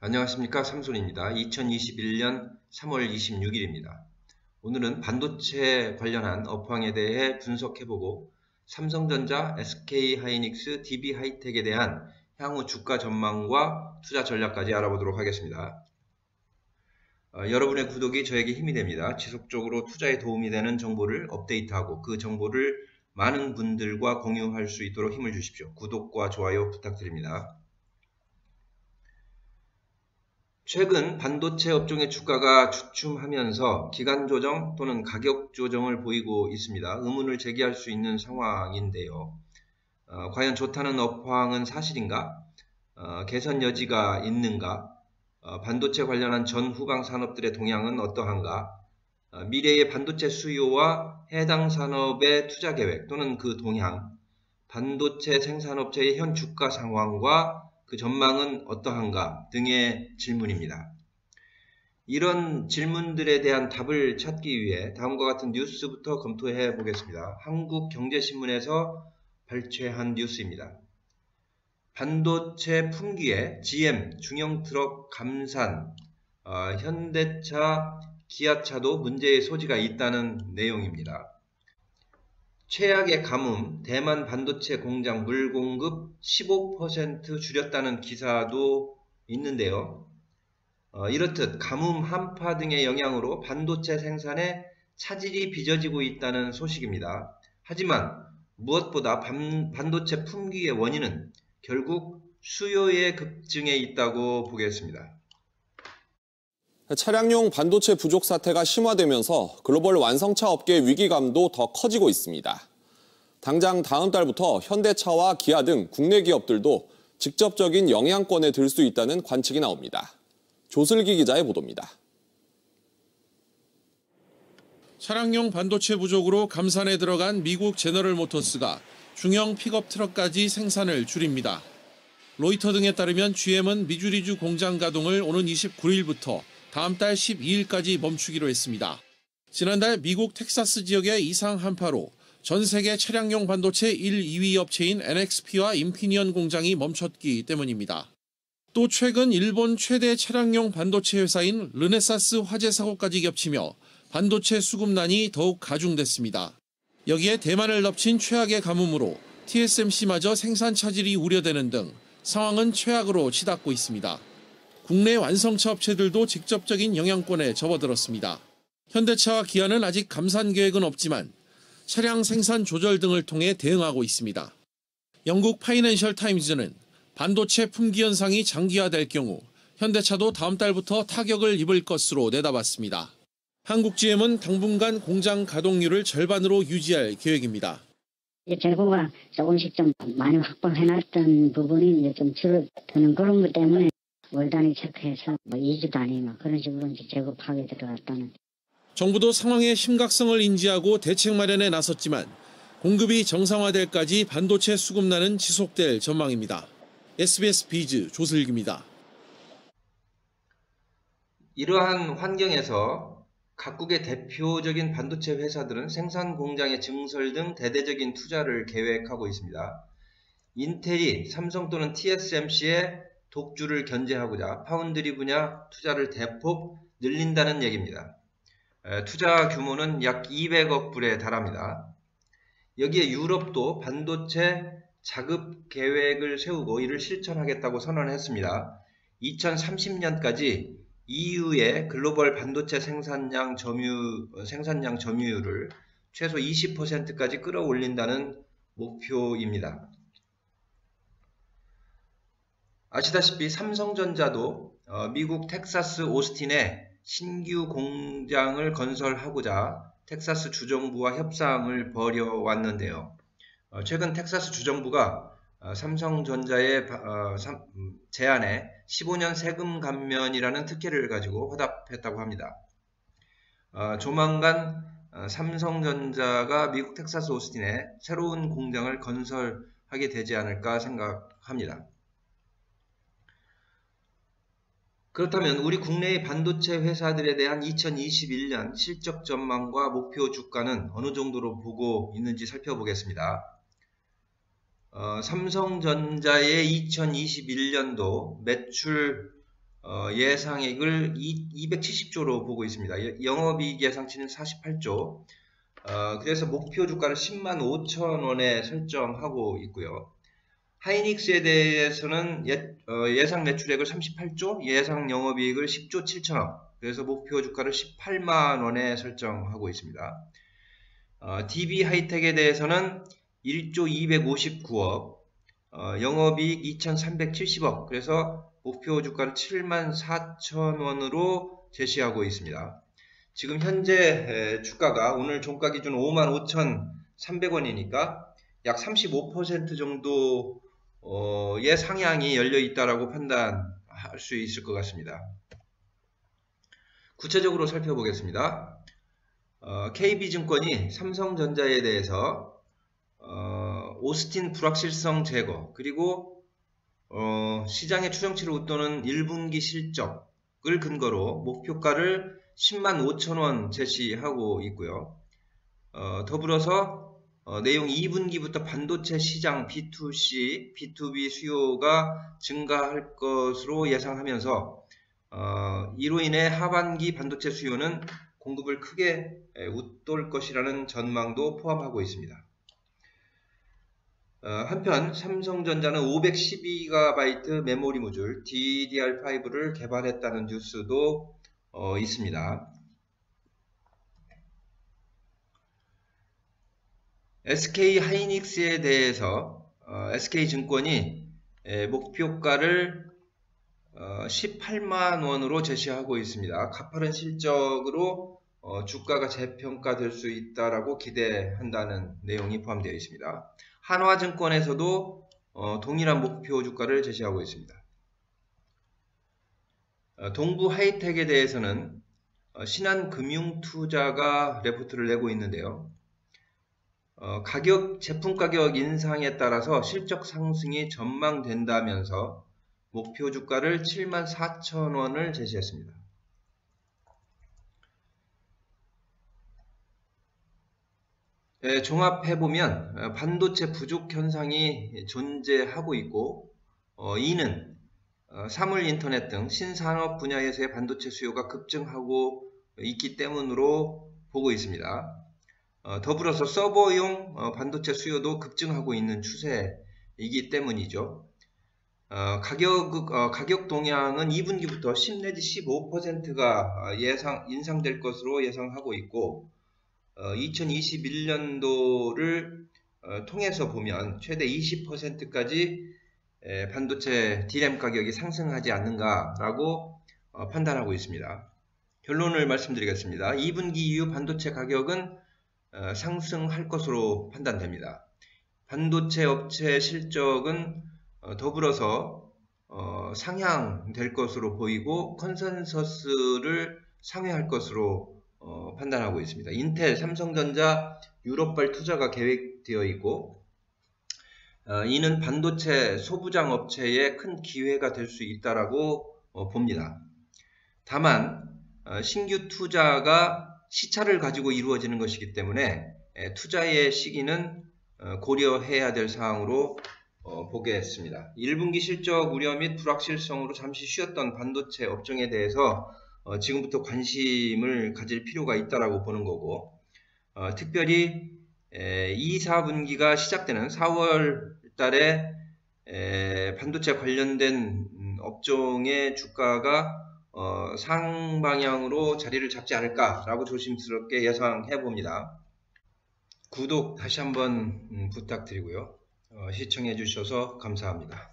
안녕하십니까, 삼손입니다. 2021년 3월 26일입니다. 오늘은 반도체 관련한 업황에 대해 분석해보고 삼성전자, SK하이닉스, DB하이텍에 대한 향후 주가 전망과 투자 전략까지 알아보도록 하겠습니다. 여러분의 구독이 저에게 힘이 됩니다. 지속적으로 투자에 도움이 되는 정보를 업데이트하고 그 정보를 많은 분들과 공유할 수 있도록 힘을 주십시오. 구독과 좋아요 부탁드립니다. 최근 반도체 업종의 주가가 주춤하면서 기간 조정 또는 가격 조정을 보이고 있습니다. 의문을 제기할 수 있는 상황인데요. 과연 좋다는 업황은 사실인가? 개선 여지가 있는가? 반도체 관련한 전후방 산업들의 동향은 어떠한가? 미래의 반도체 수요와 해당 산업의 투자 계획 또는 그 동향, 반도체 생산업체의 현 주가 상황과 그 전망은 어떠한가 등의 질문입니다. 이런 질문들에 대한 답을 찾기 위해 다음과 같은 뉴스부터 검토해 보겠습니다. 한국경제신문에서 발췌한 뉴스입니다. 반도체 품귀에 GM, 중형트럭, 감산, 현대차, 기아차도 문제의 소지가 있다는 내용입니다. 최악의 가뭄, 대만 반도체 공장 물 공급 15% 줄였다는 기사도 있는데요. 이렇듯 가뭄, 한파 등의 영향으로 반도체 생산에 차질이 빚어지고 있다는 소식입니다. 하지만 무엇보다 반도체 품귀의 원인은 결국 수요의 급증에 있다고 보겠습니다. 차량용 반도체 부족 사태가 심화되면서 글로벌 완성차 업계 위기감도 더 커지고 있습니다. 당장 다음 달부터 현대차와 기아 등 국내 기업들도 직접적인 영향권에 들 수 있다는 관측이 나옵니다. 조슬기 기자의 보도입니다. 차량용 반도체 부족으로 감산에 들어간 미국 제너럴 모터스가 중형 픽업 트럭까지 생산을 줄입니다. 로이터 등에 따르면 GM은 미주리주 공장 가동을 오는 29일부터 다음 달 12일까지 멈추기로 했습니다. 지난달 미국 텍사스 지역의 이상 한파로 전 세계 차량용 반도체 1, 2위 업체인 NXP와 인피니언 공장이 멈췄기 때문입니다. 또 최근 일본 최대 차량용 반도체 회사인 르네사스 화재 사고까지 겹치며 반도체 수급난이 더욱 가중됐습니다. 여기에 대만을 덮친 최악의 가뭄으로 TSMC마저 생산 차질이 우려되는 등 상황은 최악으로 치닫고 있습니다. 국내 완성차 업체들도 직접적인 영향권에 접어들었습니다. 현대차와 기아는 아직 감산 계획은 없지만 차량 생산 조절 등을 통해 대응하고 있습니다. 영국 파이낸셜 타임즈는 반도체 품귀 현상이 장기화될 경우 현대차도 다음 달부터 타격을 입을 것으로 내다봤습니다. 한국 GM은 당분간 공장 가동률을 절반으로 유지할 계획입니다. 재고가 조금씩 좀 많이 확보해놨던 부분이 이제 좀 줄어드는 그런 것 때문에 월 단위 체크해서 2주 단위 그런 식으로 이제 재고파악에 들어갔다는. 정부도 상황의 심각성을 인지하고 대책 마련에 나섰지만 공급이 정상화될까지 반도체 수급난은 지속될 전망입니다. SBS 비즈 조슬기입니다. 이러한 환경에서 각국의 대표적인 반도체 회사들은 생산 공장의 증설 등 대대적인 투자를 계획하고 있습니다. 인텔이 삼성 또는 TSMC의 독주를 견제하고자 파운드리 분야 투자를 대폭 늘린다는 얘기입니다. 투자 규모는 약 200억 불에 달합니다. 여기에 유럽도 반도체 자급 계획을 세우고 이를 실천하겠다고 선언했습니다. 2030년까지 EU의 글로벌 반도체 생산량 점유율을 최소 20%까지 끌어올린다는 목표입니다. 아시다시피 삼성전자도 미국 텍사스 오스틴에 신규 공장을 건설하고자 텍사스 주정부와 협상을 벌여왔는데요. 최근 텍사스 주정부가 삼성전자의 제안에 15년 세금 감면이라는 특혜를 가지고 화답했다고 합니다. 조만간 삼성전자가 미국 텍사스 오스틴에 새로운 공장을 건설하게 되지 않을까 생각합니다. 그렇다면 우리 국내의 반도체 회사들에 대한 2021년 실적 전망과 목표 주가는 어느 정도로 보고 있는지 살펴보겠습니다. 삼성전자의 2021년도 매출 예상액을 270조로 보고 있습니다. 영업이익 예상치는 48조. 그래서 목표 주가를 10만 5천 원에 설정하고 있고요. 하이닉스에 대해서는 예상 매출액을 38조, 예상 영업이익을 10조 7천억. 그래서 목표 주가를 18만 원에 설정하고 있습니다. DB 하이텍에 대해서는 1조 259억, 영업이익 2,370억. 그래서 목표 주가를 7만 4천 원으로 제시하고 있습니다. 지금 현재 주가가 오늘 종가 기준 5만 5,300원이니까 약 35% 정도의 상향이 열려 있다라고 판단할 수 있을 것 같습니다. 구체적으로 살펴보겠습니다. KB증권이 삼성전자에 대해서 오스틴 불확실성 제거, 그리고 시장의 추정치를 웃도는 1분기 실적을 근거로 목표가를 10만 5천 원 제시하고 있고요. 더불어서 내용 2분기부터 반도체 시장 B2C, B2B 수요가 증가할 것으로 예상하면서 이로 인해 하반기 반도체 수요는 공급을 크게 웃돌 것이라는 전망도 포함하고 있습니다. 한편 삼성전자는 512GB 메모리 모듈 DDR5를 개발했다는 뉴스도 있습니다. SK 하이닉스에 대해서 SK증권이 목표가를 18만 원으로 제시하고 있습니다. 가파른 실적으로 주가가 재평가될 수 있다라고 기대한다는 내용이 포함되어 있습니다. 한화증권에서도 동일한 목표 주가를 제시하고 있습니다. 동부하이텍에 대해서는 신한금융투자가 레포트를 내고 있는데요. 제품 가격 인상에 따라서 실적 상승이 전망된다면서 목표 주가를 7만 4천 원을 제시했습니다. 종합해보면 반도체 부족 현상이 존재하고 있고 이는 사물 인터넷 등 신산업 분야에서의 반도체 수요가 급증하고 있기 때문으로 보고 있습니다. 더불어서 서버용 반도체 수요도 급증하고 있는 추세이기 때문이죠. 가격 동향은 2분기부터 10 내지 15%가 인상될 것으로 예상하고 있고 2021년도를 통해서 보면 최대 20%까지 반도체 DRAM 가격이 상승하지 않는가라고 판단하고 있습니다. 결론을 말씀드리겠습니다. 2분기 이후 반도체 가격은 상승할 것으로 판단됩니다. 반도체 업체 실적은 더불어서 상향될 것으로 보이고 컨센서스를 상회할 것으로 판단하고 있습니다. 인텔, 삼성전자, 유럽발 투자가 계획되어 있고 이는 반도체 소부장 업체에 큰 기회가 될 수 있다라고 봅니다. 다만 신규 투자가 시차를 가지고 이루어지는 것이기 때문에 투자의 시기는 고려해야 될 사항으로 보겠습니다. 1분기 실적 우려 및 불확실성으로 잠시 쉬었던 반도체 업종에 대해서 지금부터 관심을 가질 필요가 있다라고 보는 거고 특별히 2, 4분기가 시작되는 4월 달에 반도체 관련된 업종의 주가가 상방향으로 자리를 잡지 않을까라고 조심스럽게 예상해 봅니다. 구독 다시 한번 부탁드리고요. 시청해 주셔서 감사합니다.